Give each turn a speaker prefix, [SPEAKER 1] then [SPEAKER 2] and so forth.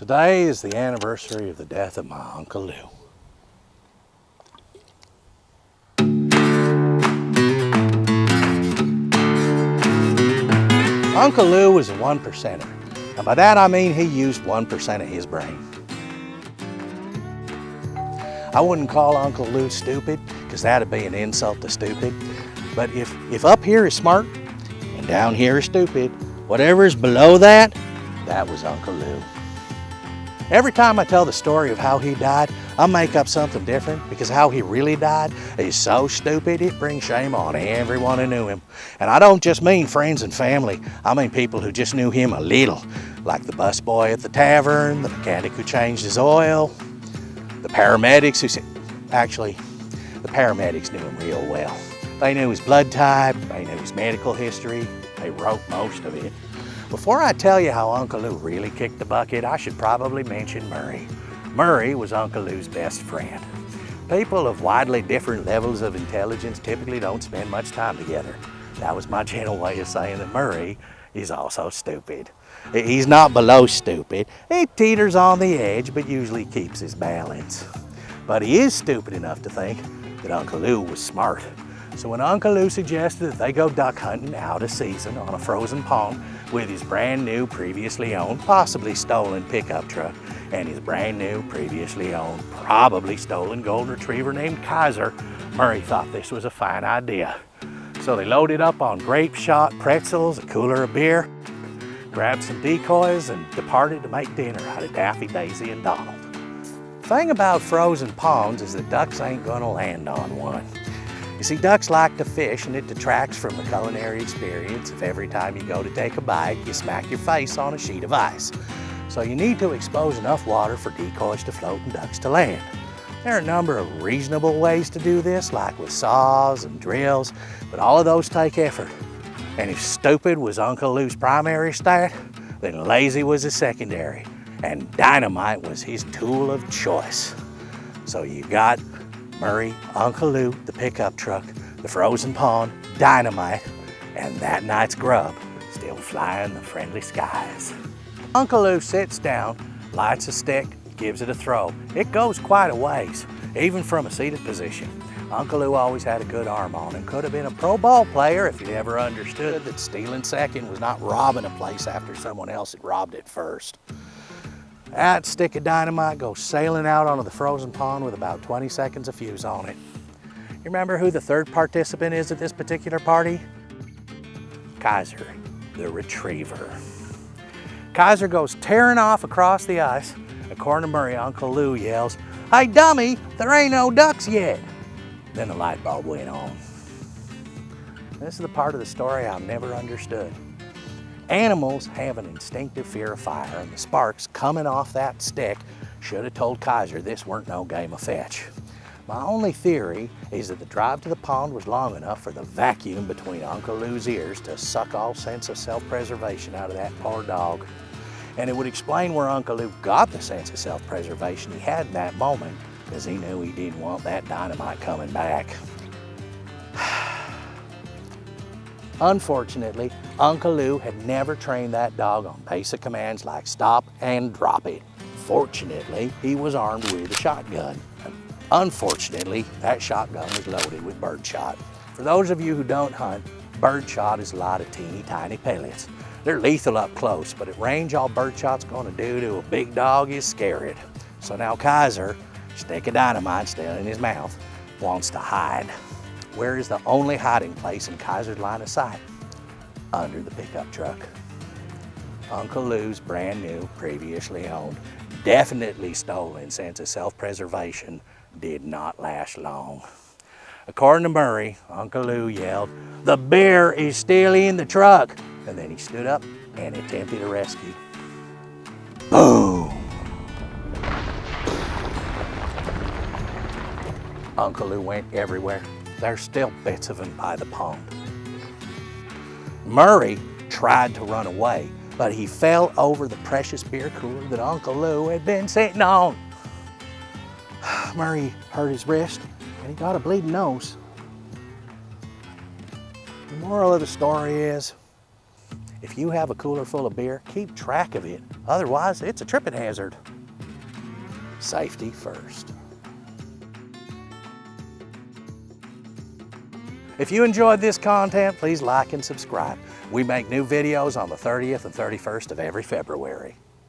[SPEAKER 1] Today is the anniversary of the death of my Uncle Lou. Uncle Lou was a 1%er. And by that I mean he used 1% of his brain. I wouldn't call Uncle Lou stupid, because that'd be an insult to stupid. But if up here is smart and down here is stupid, whatever is below that, that was Uncle Lou. Every time I tell the story of how he died, I'll make up something different, because how he really died is so stupid it brings shame on everyone who knew him. And I don't just mean friends and family, I mean people who just knew him a little, like the busboy at the tavern, the mechanic who changed his oil, the paramedics the paramedics knew him real well. They knew his blood type, they knew his medical history, they wrote most of it. Before I tell you how Uncle Lou really kicked the bucket, I should probably mention Murray. Murray was Uncle Lou's best friend. People of widely different levels of intelligence typically don't spend much time together. That was my gentle way of saying that Murray is also stupid. He's not below stupid. He teeters on the edge, but usually keeps his balance. But he is stupid enough to think that Uncle Lou was smart. So when Uncle Lou suggested that they go duck hunting out of season on a frozen pond with his brand new, previously owned, possibly stolen pickup truck and his brand new, previously owned, probably stolen golden retriever named Kaiser, Murray thought this was a fine idea. So they loaded up on grape shot, pretzels, a cooler of beer, grabbed some decoys and departed to make dinner out of Daffy, Daisy, and Donald. The thing about frozen ponds is that ducks ain't gonna land on one. You see, ducks like to fish, and it detracts from the culinary experience if every time you go to take a bite, you smack your face on a sheet of ice. So you need to expose enough water for decoys to float and ducks to land. There are a number of reasonable ways to do this, like with saws and drills, but all of those take effort. And if stupid was Uncle Lou's primary stat, then lazy was his secondary, and dynamite was his tool of choice. So you got Murray, Uncle Lou, the pickup truck, the frozen pond, dynamite, and that night's grub still flying the friendly skies. Uncle Lou sits down, lights a stick, gives it a throw. It goes quite a ways, even from a seated position. Uncle Lou always had a good arm on and could have been a pro ball player if he'd ever understood that stealing second was not robbing a place after someone else had robbed it first. That stick of dynamite goes sailing out onto the frozen pond with about 20 seconds of fuse on it. You remember who the third participant is at this particular party? Kaiser, the retriever. Kaiser goes tearing off across the ice. According to Murray, Uncle Lou yells, "Hey dummy, there ain't no ducks yet." Then the light bulb went on. This is the part of the story I've never understood. Animals have an instinctive fear of fire, and the sparks coming off that stick should have told Kaiser this weren't no game of fetch. My only theory is that the drive to the pond was long enough for the vacuum between Uncle Lou's ears to suck all sense of self-preservation out of that poor dog. And it would explain where Uncle Lou got the sense of self-preservation he had in that moment, because he knew he didn't want that dynamite coming back. Unfortunately, Uncle Lou had never trained that dog on basic commands like stop and drop it. Fortunately, he was armed with a shotgun. Unfortunately, that shotgun was loaded with birdshot. For those of you who don't hunt, birdshot is a lot of teeny tiny pellets. They're lethal up close, but at range all birdshot's gonna do to a big dog is scare it. So now Kaiser, stick of dynamite still in his mouth, wants to hide. Where is the only hiding place in Kaiser's line of sight? Under the pickup truck. Uncle Lou's brand new, previously owned, definitely stolen sense of self-preservation did not last long. According to Murray, Uncle Lou yelled, "The bear is still in the truck!" And then he stood up and attempted a rescue. Boom! Uncle Lou went everywhere. There's still bits of him by the pond. Murray tried to run away, but he fell over the precious beer cooler that Uncle Lou had been sitting on. Murray hurt his wrist and he got a bleeding nose. The moral of the story is, If you have a cooler full of beer, keep track of it. Otherwise, it's a tripping hazard. Safety first. If you enjoyed this content, please like and subscribe. We make new videos on the 30th and 31st of every February.